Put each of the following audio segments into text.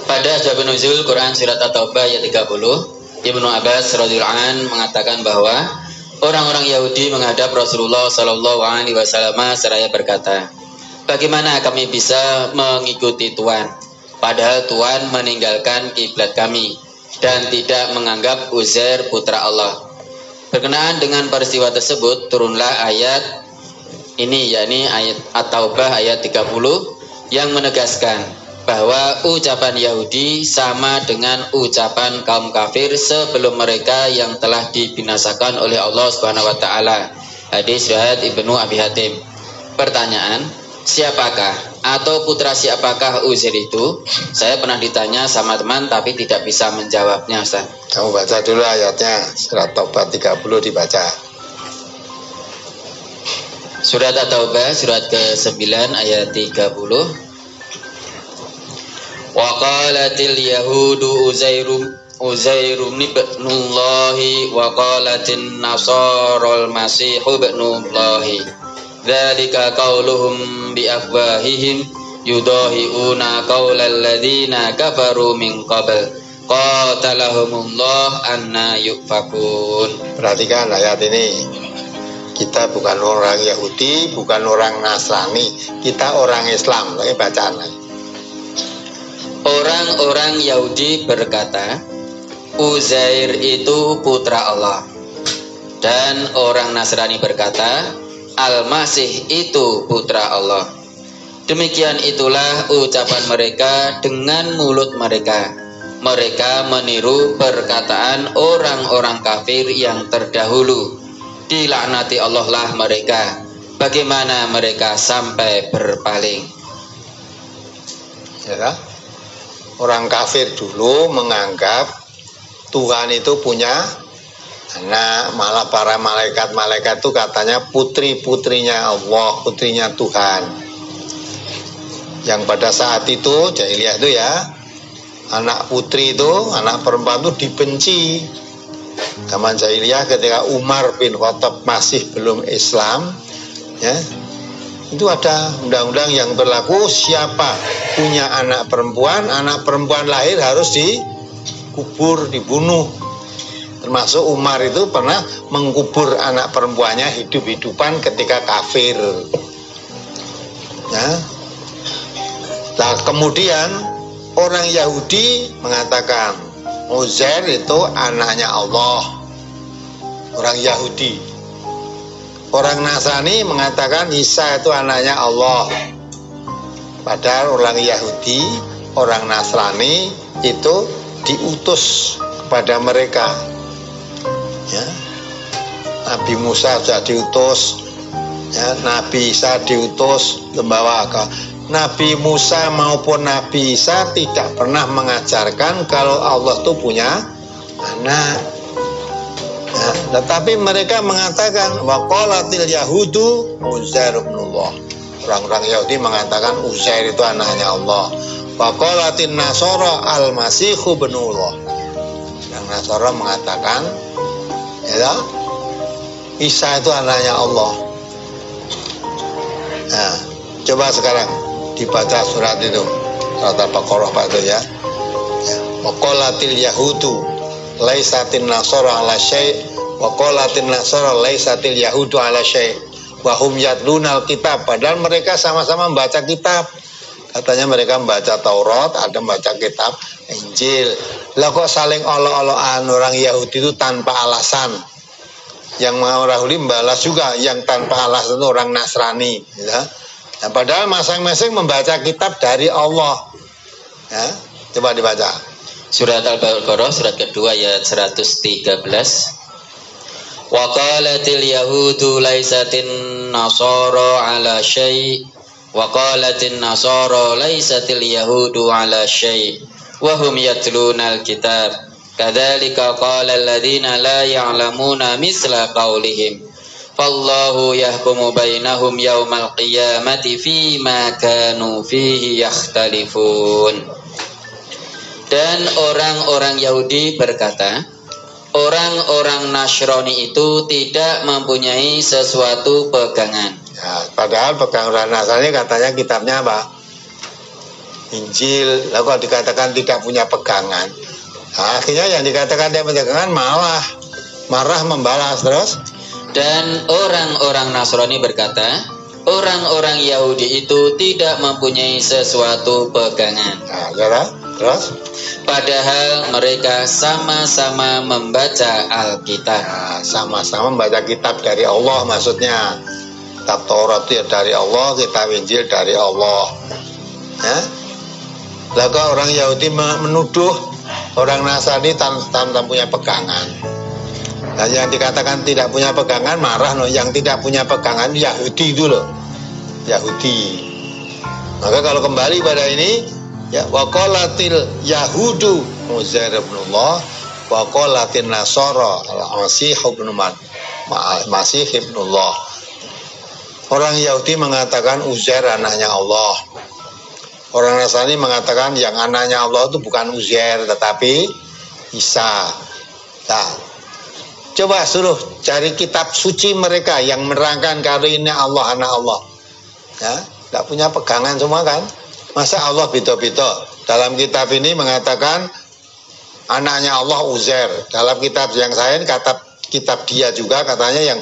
Pada asbab nuzul Quran surat At-Taubah ayat 30, Ibnu Abbas radhiyallahu anhu mengatakan bahwa orang-orang Yahudi menghadap Rasulullah sallallahu alaihi wasallam seraya berkata, "Bagaimana kami bisa mengikuti Tuhan, padahal Tuhan meninggalkan kiblat kami dan tidak menganggap Uzair putra Allah." Berkenaan dengan peristiwa tersebut turunlah ayat ini, yakni ayat At-Taubah ayat 30 yang menegaskan bahwa ucapan Yahudi sama dengan ucapan kaum kafir sebelum mereka yang telah dibinasakan oleh Allah Subhanahu wa taala. Hadis riwayat Ibnu Abi Hatim. Pertanyaan, siapakah atau putra siapakah Uzair itu? Saya pernah ditanya sama teman tapi tidak bisa menjawabnya, Ustaz. Kamu baca dulu ayatnya, surat Taubah 30 dibaca. Surat At-Taubah surat ke-9 ayat 30. Wa qalatil yahudu Uzairum ibnullahi wa qalatin nasarul masihu ibnullahi dzalika qauluhum bi afwahihim yudahiuna qaulal ladzina kafaru min qabl qatalahumullah anna yufakun. Perhatikan ayat ini. Kita bukan orang Yahudi, bukan orang Nasrani, kita orang Islam. Ini bacaan lagi. Orang-orang Yahudi berkata, Uzair itu putra Allah. Dan orang Nasrani berkata, Al-Masih itu putra Allah. Demikian itulah ucapan mereka dengan mulut mereka. Mereka meniru perkataan orang-orang kafir yang terdahulu. Dilaknati Allah lah mereka. Bagaimana mereka sampai berpaling? Ya, orang kafir dulu menganggap Tuhan itu punya anak, malah para malaikat-malaikat itu katanya putri-putrinya Allah, putrinya Tuhan. Yang pada saat itu jahiliyah itu ya, anak putri itu, anak perempuan itu dibenci. Zaman jahiliyah ketika Umar bin Khattab masih belum Islam, ya, itu ada undang-undang yang berlaku, siapa punya anak perempuan lahir harus dikubur, dibunuh. Termasuk Umar itu pernah mengkubur anak perempuannya hidup-hidupan ketika kafir. Ya. Nah, kemudian orang Yahudi mengatakan Uzair itu anaknya Allah. Orang Yahudi. Orang Nasrani mengatakan Isa itu anaknya Allah. Padahal orang Yahudi, orang Nasrani itu diutus kepada mereka. Ya. Nabi Musa sudah diutus, ya, Nabi Isa diutus membawa agama. Nabi Musa maupun Nabi Isa tidak pernah mengajarkan kalau Allah itu punya anak. Ya, tetapi mereka mengatakan waqalatil yahudu Uzair ibnullah. Orang-orang Yahudi mengatakan Uzair itu anaknya Allah. Waqalatin nasara al-masihu ibnullah. Yang Nasara mengatakan ya, Isa itu anaknya Allah. Nah, coba sekarang dibaca surat itu, surat Al-Baqarah Pak itu ya. Waqalatil yahudu laisatin nasara ala syai' waqalatin nasara laisatil yahudu ala syai' wa hum yatlunal kitab. Padahal mereka sama-sama membaca kitab. Katanya mereka membaca Taurat, ada membaca kitab Injil. Lah kok saling olok-olokan orang Yahudi itu tanpa alasan. Yang mau Rahuli membalas juga, yang tanpa alasan itu orang Nasrani, ya. Nah, padahal masing-masing membaca kitab dari Allah. Ya, coba dibaca. Surat Al-Baqarah surat kedua ayat 113. Wa qalatil yahudu laisatin nasara ala syai' wa qalatin nasara laisatil yahudu ala syai' wa hum yatlunal kitab kadzalika qala alladziina la ya'lamuna misla qaulihim Fallahu yahkumu bainahum yaumal qiyamati fima kanu fihi yakhtalifun. Dan orang-orang Yahudi berkata, orang-orang Nasrani itu tidak mempunyai sesuatu pegangan. Ya, padahal pegangan orang Nasrani katanya kitabnya apa? Injil, lalu kalau dikatakan tidak punya pegangan, akhirnya yang dikatakan tidak punya pegangan malah marah membalas terus. Dan orang-orang Nasrani berkata, orang-orang Yahudi itu tidak mempunyai sesuatu pegangan. Terus? Padahal mereka sama-sama membaca Alkitab. Sama-sama membaca kitab dari Allah maksudnya. Kitab Taurat itu dari Allah, kitab Injil dari Allah. Ya? Lalu orang Yahudi menuduh orang Nasrani tanpa punya pegangan. Nah, yang dikatakan tidak punya pegangan marah loh. Yang tidak punya pegangan Yahudi itu loh. Yahudi. Maka kalau kembali pada ini, ya waqalatil yahudu Uzair ibnullah wa qalatin nasara al-masih ibnullah. Orang Yahudi mengatakan Uzair anaknya Allah. Orang Nasrani mengatakan yang anaknya Allah itu bukan Uzair tetapi Isa. Nah, coba suruh cari kitab suci mereka yang menerangkan kalau ini Allah, anak Allah. Ya, tidak punya pegangan semua kan? Masa Allah bito-bito? Dalam kitab ini mengatakan anaknya Allah Uzair. Dalam kitab yang lain kitab dia juga katanya yang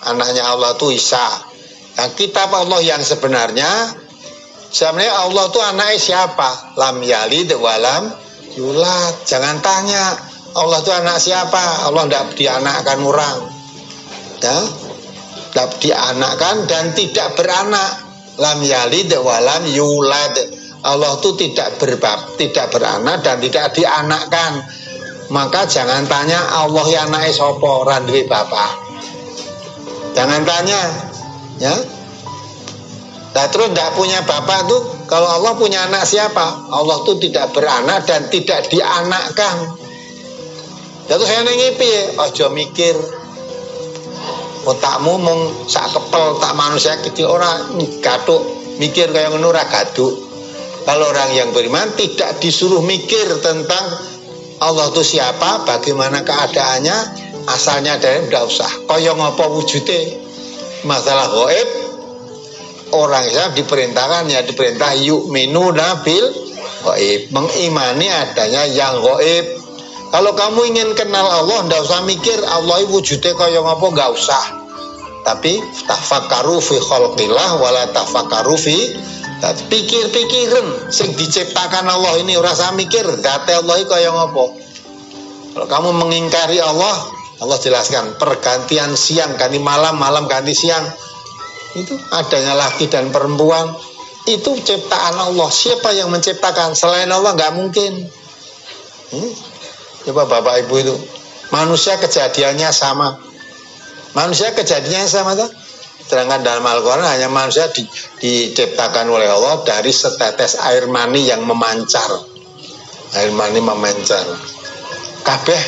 anaknya Allah itu Isa. Nah, kitab Allah yang sebenarnya Allah itu anaknya siapa? Lam yalid walam yulad. Jangan tanya Allah itu anak siapa. Allah tidak dianakkan orang, ya? Tidak dianakkan dan tidak beranak. Lam yalid walam yulad. Allah itu tidak beranak dan tidak dianakkan. Maka jangan tanya Allah yang anaknya sopo randuwe bapak. Jangan tanya, ya. Nah, terus tidak punya bapak tuh, kalau Allah punya anak siapa? Allah tuh tidak beranak dan tidak dianakkan. Jatuh saya nengipi, ojo mikir. Otakmu mung sak kepel tak manusia kecil orang gatuk mikir kayak ngono ora gaduk. Kalau orang yang beriman tidak disuruh mikir tentang Allah itu siapa, bagaimana keadaannya, asalnya dari tidak usah. Kaya ngapa wujudnya? Masalah gaib, orang Islam diperintah yu'minu nabil gaib, mengimani adanya yang gaib. Kalau kamu ingin kenal Allah, tidak usah mikir Allah wujudnya kaya ngapa, nggak usah. Tapi tafakkaru fi khalqillah wala tafakkaru fi, pikir-pikiran sing diciptakan Allah ini, ora usah mikir date Allah kaya ngapa. Kalau kamu mengingkari Allah, Allah jelaskan pergantian siang ganti malam, malam ganti siang. Itu adanya laki dan perempuan, itu ciptaan Allah. Siapa yang menciptakan? Selain Allah nggak mungkin. Coba Bapak Ibu itu, manusia kejadiannya sama. Manusia kejadiannya sama tuh. Sedangkan dalam Al-Quran hanya manusia diciptakan oleh Allah dari setetes air mani yang memancar. Air mani memancar. Kabeh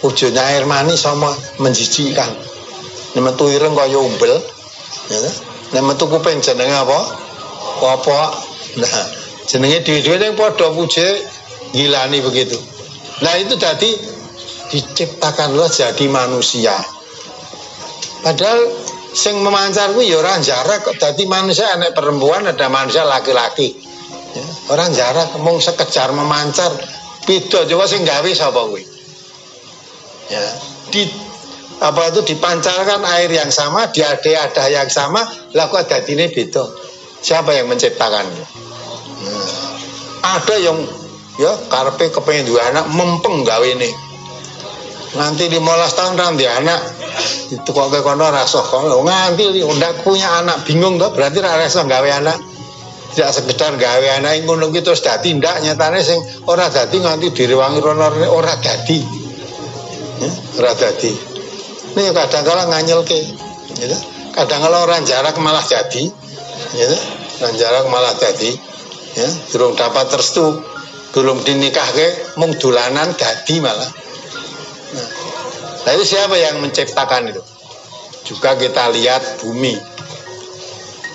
wujudnya air mani sama menjijikkan. Nemetu ireng kaya umbel. Ya, nemetu kuping jenenge apa? Apa? Nah, jenenge dhewe-dhewe yang padha wujud gilani begitu. Nah, itu tadi diciptakan Allah jadi manusia. Padahal sing memancar kuwi ya ora jarak kok dadi manusia, anak perempuan ada manusia laki-laki. Ya, orang jarak mung sekejar memancar. Beda coba sing gawe sapa kuwi. Ya, dipancarkan air yang sama, ada yang sama, lah kok dadine beda. Siapa yang menciptakannya? Ada yang ya karepe kepengin duwe anak mempeng gawe ini. Nanti 15 tahun ra ndek anak, ditukoke kono ra iso kono. Nganti ndak punya anak bingung to, berarti ra iso gawe anak. Tidak sekedar gawe anak ngono ki terus dadi ndak, nyatane sing ora dadi nganti direwangi rono ora dadi. Ya, ora dadi. Ini kadang-kala nganyelke, gitu. Kadang-kala orang jarak malah jadi, gitu. Orang jarak malah jadi, ya. Durung dapat restu, durung dinikahke, mung dolanan dadi malah. Nah, itu siapa yang menciptakan itu? Juga kita lihat bumi.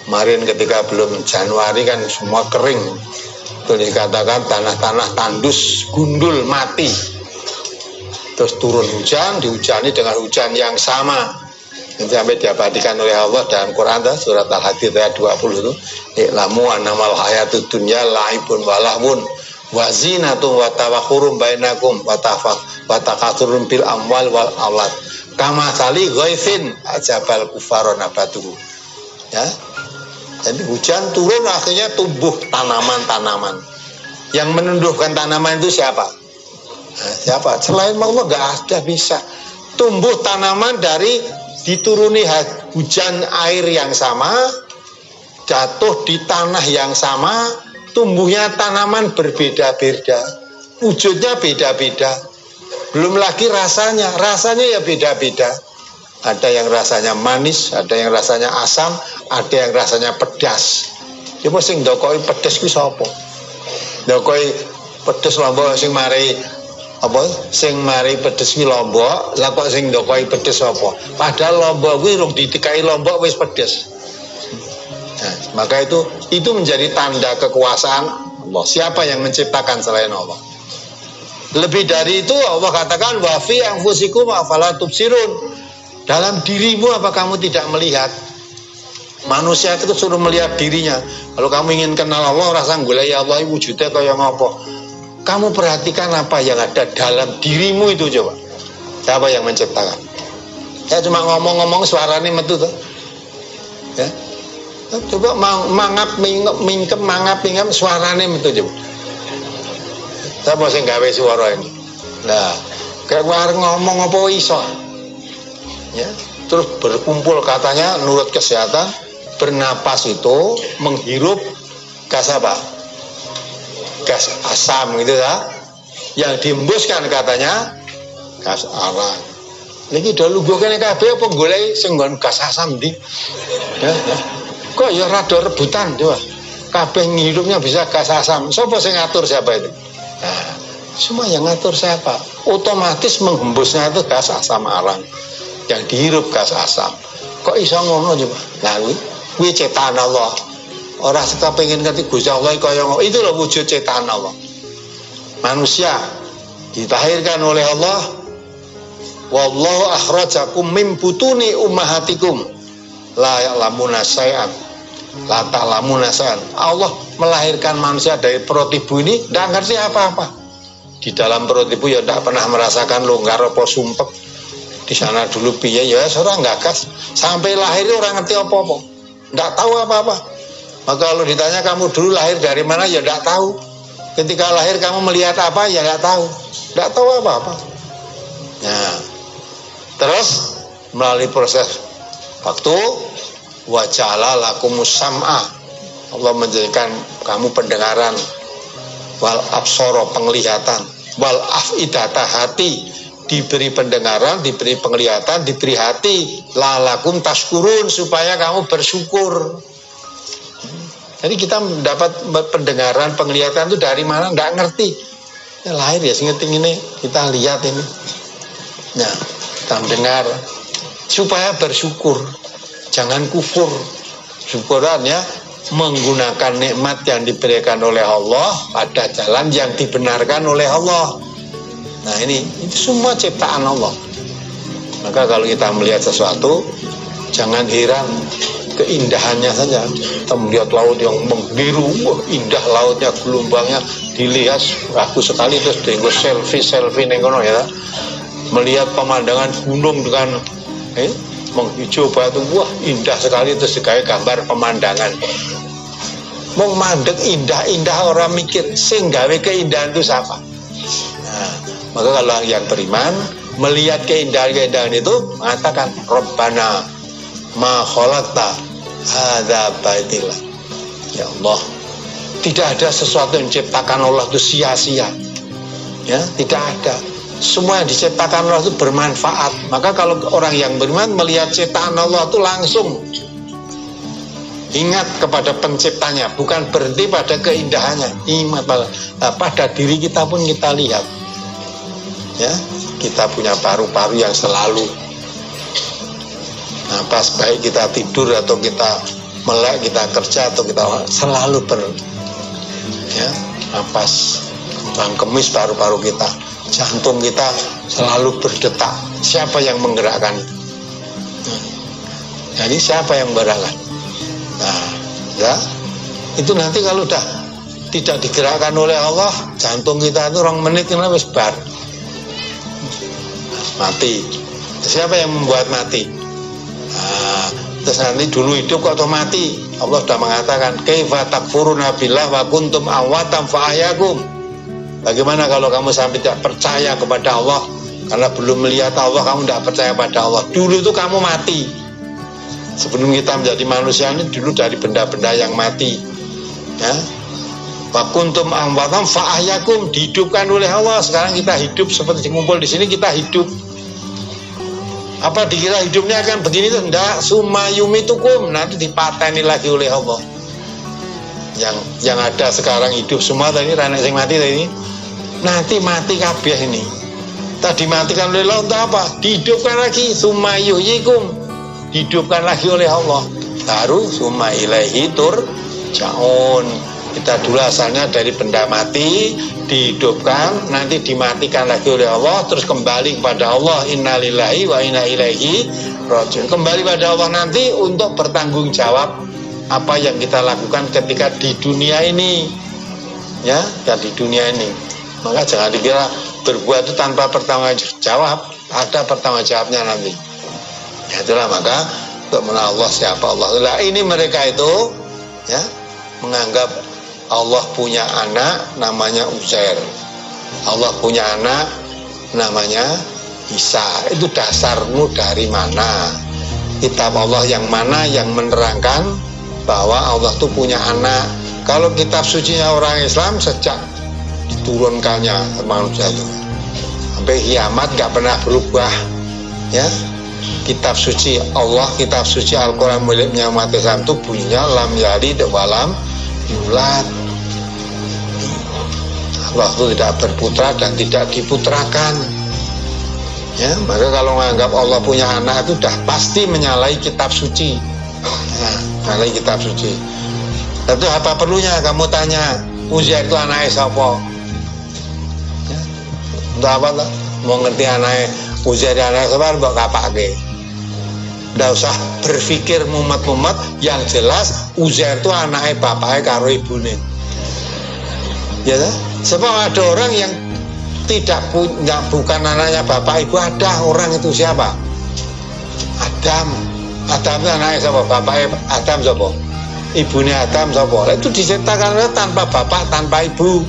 Kemarin ketika belum Januari kan semua kering. Itu dikatakan tanah-tanah tandus, gundul, mati. Terus turun hujan, dihujani dengan hujan yang sama. Nanti sampai diabadikan oleh Allah dalam Quran, surat Al-Hadid ayat 20 itu. I'lamu annamal hayatud dunya la'ibun wa lahwun wa zinatun wa tawakhurun bainakum wa takathurun bil amwal wal aulad kama sali ghaifin ajabal kufara nabatuhu. Ya. Jadi hujan turun akhirnya tumbuh tanaman-tanaman. Yang menumbuhkan tanaman itu siapa? Nah, siapa? Selain Allah nggak ada bisa. Tumbuh tanaman dari dituruni hujan air yang sama, jatuh di tanah yang sama, tumbuhnya tanaman berbeda-beda, wujudnya beda-beda. Belum lagi rasanya ya beda-beda. Ada yang rasanya manis, ada yang rasanya asam, ada yang rasanya pedas. Coba sing ndokoki pedes kuwi sapa? Ndokoki pedes Lombok sing mari apa? Sing mari pedes kuwi Lombok, lah kok sing ndokoki pedes sapa? Padahal Lombok kuwi rung ditikai Lombok wis pedes. Nah, maka itu menjadi tanda kekuasaan Allah. Siapa yang menciptakan selain Allah? Lebih dari itu Allah katakan wa fi anfusikum afala tubsirun. Dalam dirimu apa kamu tidak melihat? Manusia itu suruh melihat dirinya. Kalau kamu ingin kenal Allah, rasa golek ya Allah wujudnya kaya ngopo. Kamu perhatikan apa yang ada dalam dirimu itu coba. Siapa yang menciptakan? Ya cuma ngomong-ngomong suaranya metu tuh. Ya. Coba mangap mingkem suaranya metu coba. Siapa sing gawe suara ini? Nah, kayak ngomong apa iso? Ya, terus berkumpul katanya menurut kesehatan bernapas itu menghirup gas apa? Gas asam gitu ya. Yang dihembuskan katanya gas arang. Niki dulu gue kene kabeh apa golek sing nggon gas asam ndi? Ya. Kok ya rada rebutan coba. Kabeh ngirupnya bisa gas asam. Sopo sing ngatur siapa itu? Nah, semua yang ngatur siapa? Otomatis menghembusnya itu gas asam arang. Yang dihirup gas asam. Kok iso ngono coba? Nah, kuwi ciptaan Allah. Ora seka pengen ngerti Gusti Allah kaya ngono. Itu lho wujud ciptaan Allah. Manusia dilahirkan oleh Allah. Wallahu akhrajakum min butuni ummahatikum la ya'lamuna syai'an. La ta'lamuna syai'an. Allah melahirkan manusia dari perut ibu ini enggak ngerti apa-apa. Di dalam perut ibu ya enggak pernah merasakan longgar apa sumpek. Di sana dulu piye ya seorang gagas sampai lahir orang ngerti apa-apa, enggak tahu apa-apa. Maka kalau ditanya kamu dulu lahir dari mana ya enggak tahu. Ketika lahir kamu melihat apa ya enggak tahu apa-apa. Nah, terus melalui proses waktu waja'ala lakumus sam'a, Allah menjadikan kamu pendengaran, wal absara penglihatan, wal afidata hati, diberi pendengaran, diberi penglihatan, diberi hati, lalakum tashkurun, supaya kamu bersyukur. Jadi kita mendapat pendengaran, penglihatan itu dari mana? Nggak ngerti. Ya, lahir ya sengeting ini, kita lihat ini. Nah, kita mendengar supaya bersyukur, jangan kufur. Syukurannya menggunakan nikmat yang diberikan oleh Allah pada jalan yang dibenarkan oleh Allah. Nah ini itu semua ciptaan Allah. Maka kalau kita melihat sesuatu, jangan heran keindahannya saja. Kita melihat laut yang membiru, indah lautnya, gelombangnya, dilihat bagus sekali, terus dienggo selfie nengono ya. Melihat pemandangan gunung dengan menghijau batu, wah indah sekali, terus digawe gambar pemandangan. Mau mandek indah-indah orang mikir, sing gawe keindahan itu siapa? Nah, maka kalau yang beriman melihat keindahan-keindahan itu mengatakan Rabbana ma khalaqta hadza batila. Ya Allah, tidak ada sesuatu yang diciptakan Allah itu sia-sia. Ya, tidak ada. Semua yang diciptakan Allah itu bermanfaat. Maka kalau orang yang beriman melihat ciptaan Allah itu langsung ingat kepada penciptanya, bukan berhenti pada keindahannya. Ingat pada diri kita pun kita lihat. Ya, kita punya paru-paru yang selalu napas, baik kita tidur atau kita melek, kita kerja atau kita selalu napas, kemis paru-paru kita, jantung kita selalu berdetak. Siapa yang menggerakkan? Jadi siapa yang bergerakkan? Nah, ya, Itu nanti kalau udah tidak digerakkan oleh Allah, jantung kita itu 2 menit kena wis bar. Mati. Siapa yang membuat mati? Nah, terus nanti dulu hidup kok atau mati? Allah sudah mengatakan, kaifa takfuruna billah wa kuntum amwatan fa ahyakum. Bagaimana kalau kamu sampai tidak percaya kepada Allah karena belum melihat Allah, kamu tidak percaya pada Allah. Dulu itu kamu mati. Sebelum kita menjadi manusia ini dulu dari benda-benda yang mati. Ya. Wa kuntum amwatan fa ahyakum, dihidupkan oleh Allah. Sekarang kita hidup seperti ngumpul di sini, kita hidup. Apa dikira hidupnya akan begini tuh? Enggak, summa yumitukum, nanti dipateni lagi oleh Allah. Yang ada sekarang hidup semua tadi anak sing mati tadi, nanti mati kabeh ini. Tadi matikan oleh Allah untuk apa? Dihidupkan lagi, summa yuhyikum, dihidupkan lagi oleh Allah. Baru summa ilaihi turja'un. Kita dulu asalnya dari benda mati, dihidupkan, nanti dimatikan lagi oleh Allah, terus kembali kepada Allah. Innalillahi wa inna ilaihi raji'un. Kembali pada Allah nanti untuk bertanggung jawab apa yang kita lakukan ketika di dunia ini. Ya, di dunia ini. Maka jangan dikira berbuat itu tanpa pertanggung jawab, ada pertanggung jawabnya nanti. Ya, itulah maka untuk mengenal Allah siapa Allah. Nah, ini mereka itu ya menganggap Allah punya anak namanya Uzair. Allah punya anak namanya Isa. Itu dasarmu dari mana? Kitab Allah yang mana yang menerangkan bahwa Allah itu punya anak? Kalau kitab sucinya orang Islam sejak diturunkannya manusia itu sampai kiamat gak pernah berubah. Ya, kitab suci Allah, kitab suci Al-Quran miliknya umat Islam itu bunyinya lam yalid wa lam yulad. Allah itu tidak berputra dan tidak diputrakan. Ya, maka kalau menganggap Allah punya anak itu sudah pasti menyalahi kitab suci. Ya, menyalahi kitab suci. Tentu apa perlunya kamu tanya Uzair itu anaknya siapa? Ya, untuk apa lah? Mau ngerti anaknya Uzair anaknya siapa? Mbak kapake. Nggak usah berpikir mumet-mumet. Yang jelas Uzair itu anaknya bapaknya karo ibune. Ya, sebab ada orang yang tidak punya, bukan anaknya bapak ibu. Ada orang itu siapa? Adam itu anaknya siapa? Bapaknya Adam siapa? Ibunya Adam siapa? Itu diciptakan tanpa bapak, tanpa ibu.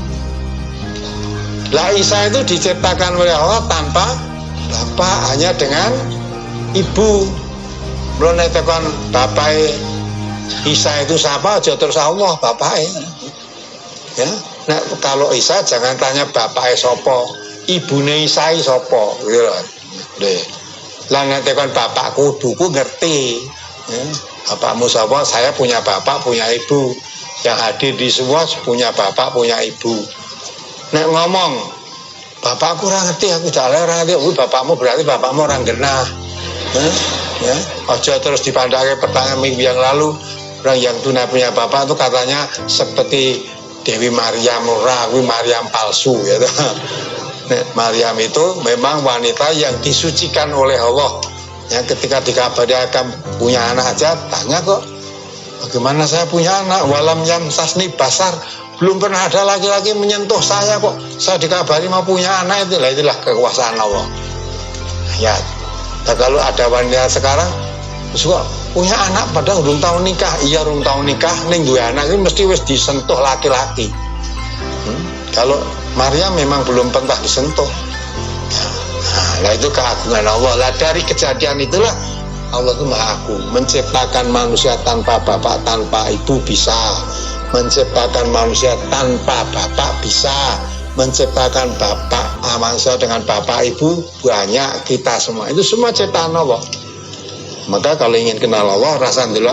Lah Isa itu diciptakan oleh Allah tanpa bapak, hanya dengan ibu. Belum netekan bapak Isa itu siapa aja terus Allah bapaknya. Ya, nah kalau Isa jangan tanya bapaknya sopo, ibune Isa sopo, gitu loh. Lah netekan bapak kuduku ngerti. Ya, bapakmu sopo? Saya punya bapak, punya ibu. Yang hadir di semua punya bapak, punya ibu. Nek ngomong bapakku kurang ngerti, aku jalan orang ngerti. Bapakmu berarti bapakmu orang genah. Ya, aja terus dipandangnya pertanyaan minggu yang lalu orang yang tuna punya bapak itu katanya seperti Dewi Maryam, Maryam palsu ya. Nah, Maryam itu memang wanita yang disucikan oleh Allah. Ya, ketika dikabari akan punya anak aja tanya kok, bagaimana saya punya anak? Walam yamsasni basar, belum pernah ada laki-laki menyentuh saya kok. Saya dikabari mau punya anak, itulah kekuasaan Allah. Ya. Nah, kalau ada wanita sekarang suka punya anak padahal belum tahu nikah, iya belum tahu nikah, ning duwe anak itu mesti wis disentuh laki-laki. Kalau Maryam memang belum pernah disentuh. Nah, itu keagungan Allah. Lah dari kejadian itulah Allah itu Maha Agung, menciptakan manusia tanpa bapak, tanpa ibu bisa, menciptakan manusia tanpa bapak bisa, menciptakan bapak manusia dengan bapak ibu banyak, kita semua itu semua ciptaan Allah. Maka kalau ingin kenal Allah, rasa dulu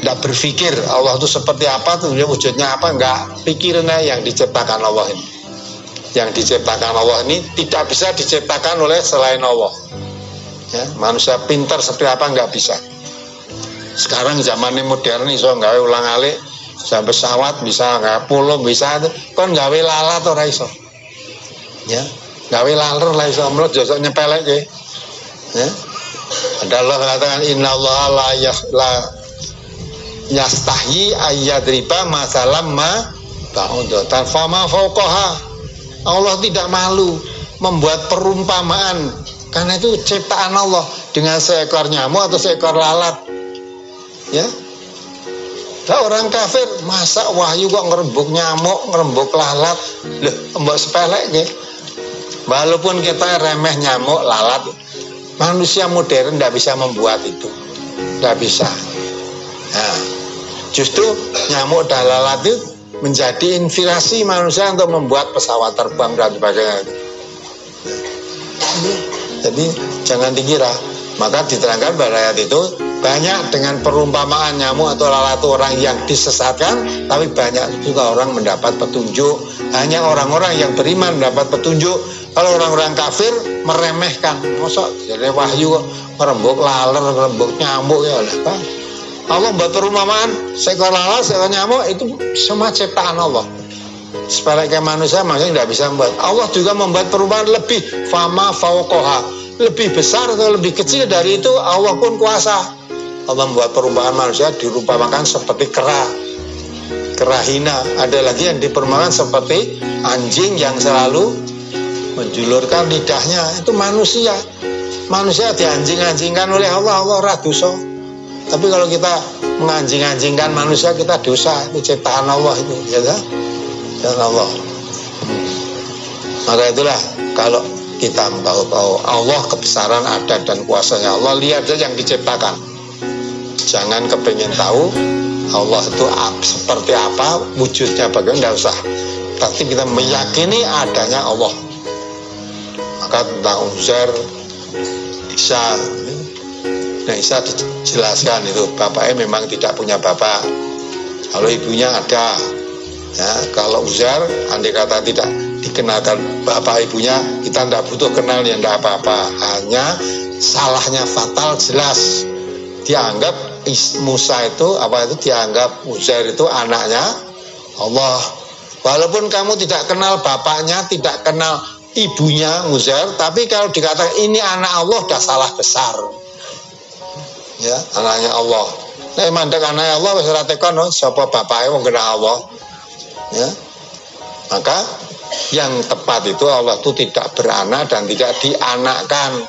tidak berpikir Allah itu seperti apa tuh, dia wujudnya apa, enggak, pikirnya yang diciptakan Allah ini. Yang diciptakan Allah ini tidak bisa diciptakan oleh selain Allah. Ya, manusia pintar seperti apa enggak bisa. Sekarang zamannya modern iso gawe ulang-alik, sampai pesawat bisa, nggak pulau bisa, kan gawe lalat ora iso. Ya, gawe laler lah iso, mlot josok nyepelek ke. Ya. Ada Allah mengatakan innallaha yastahyi ayyadriba masalam ma ba'udatan fama fauqaha. Allah tidak malu membuat perumpamaan karena itu ciptaan Allah dengan seekor nyamuk atau seekor lalat. Ya. Nah, orang kafir masa wahyu kok ngerembuk nyamuk, ngerembuk lalat. Loh, mbok sepelek nggih. Walaupun kita remeh nyamuk, lalat, manusia modern tidak bisa membuat itu. Tidak bisa. Nah, justru nyamuk dan lalat itu menjadi inspirasi manusia untuk membuat pesawat terbang dan sebagainya. Jadi jangan dikira. Maka diterangkan pada ayat itu banyak dengan perumpamaan nyamuk atau lalat orang yang disesatkan, tapi banyak juga orang mendapat petunjuk. Hanya orang-orang yang beriman mendapat petunjuk. Kalau orang-orang kafir meremehkan, masa jadi wahyu merembuk laler, merembuk nyamuk ya apa? Allah membuat perumpamaan seekor lalat, seekor nyamuk itu semua ciptaan Allah. Sebaliknya manusia tidak bisa membuat. Allah juga membuat perumpamaan lebih fama fauqaha, lebih besar atau lebih kecil dari itu Allah pun kuasa. Allah membuat perumpamaan manusia dirumpamakan seperti kera hina. Ada lagi yang diperumpamakan seperti anjing yang selalu menjulurkan lidahnya. Itu manusia. Manusia dianjing-anjingkan oleh Allah, Allah ora dosa. Tapi kalau kita menganjing-anjingkan manusia, kita dosa. Itu ciptaan Allah itu, ya kan? Dan Allah. Maka itulah kalau kita tahu Allah kebesaran ada dan kuasanya Allah, lihat saja yang diciptakan. Jangan kepingin tahu Allah itu seperti apa, wujudnya bagaimana, tidak usah. Tapi kita meyakini adanya Allah. Maka tentang Uzair, Isa, nah Isa dijelaskan itu bapaknya memang tidak punya bapak. Kalau ibunya ada, ya, kalau Uzair andai kata tidak dikenalkan bapak ibunya, kita tidak butuh kenal, ya tidak apa-apa. Hanya salahnya fatal jelas. Dianggap Musa itu dianggap Uzair itu anaknya Allah. Walaupun kamu tidak kenal bapaknya, tidak kenal ibunya Uzair, tapi kalau dikatakan ini anak Allah, dah salah besar. Ya, anaknya Allah. Nah, mandek anaknya Allah wis ora tekon sapa bapake wong kenal Allah. Ya. Maka yang tepat itu Allah itu tidak beranak dan tidak dianakkan.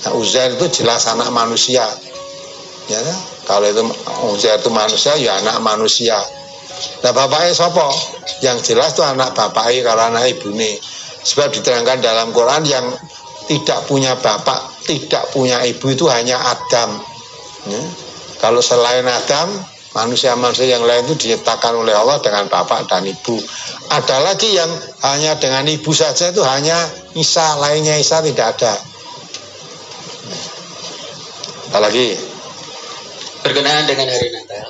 Nah, Uzair itu jelas anak manusia. Ya, kalau itu Uzair itu manusia, ya anak manusia. Nah, bapaknya siapa? Yang jelas itu anak bapaknya, kalau anak ibune. Sebab diterangkan dalam Quran yang tidak punya bapak, tidak punya ibu itu hanya Adam. Ya. Kalau selain Adam, manusia-manusia yang lain itu diciptakan oleh Allah dengan bapak dan ibu. Ada lagi yang hanya dengan ibu saja, itu hanya Isa, lainnya Isa tidak ada. Apa lagi? Berkenaan dengan hari Natal,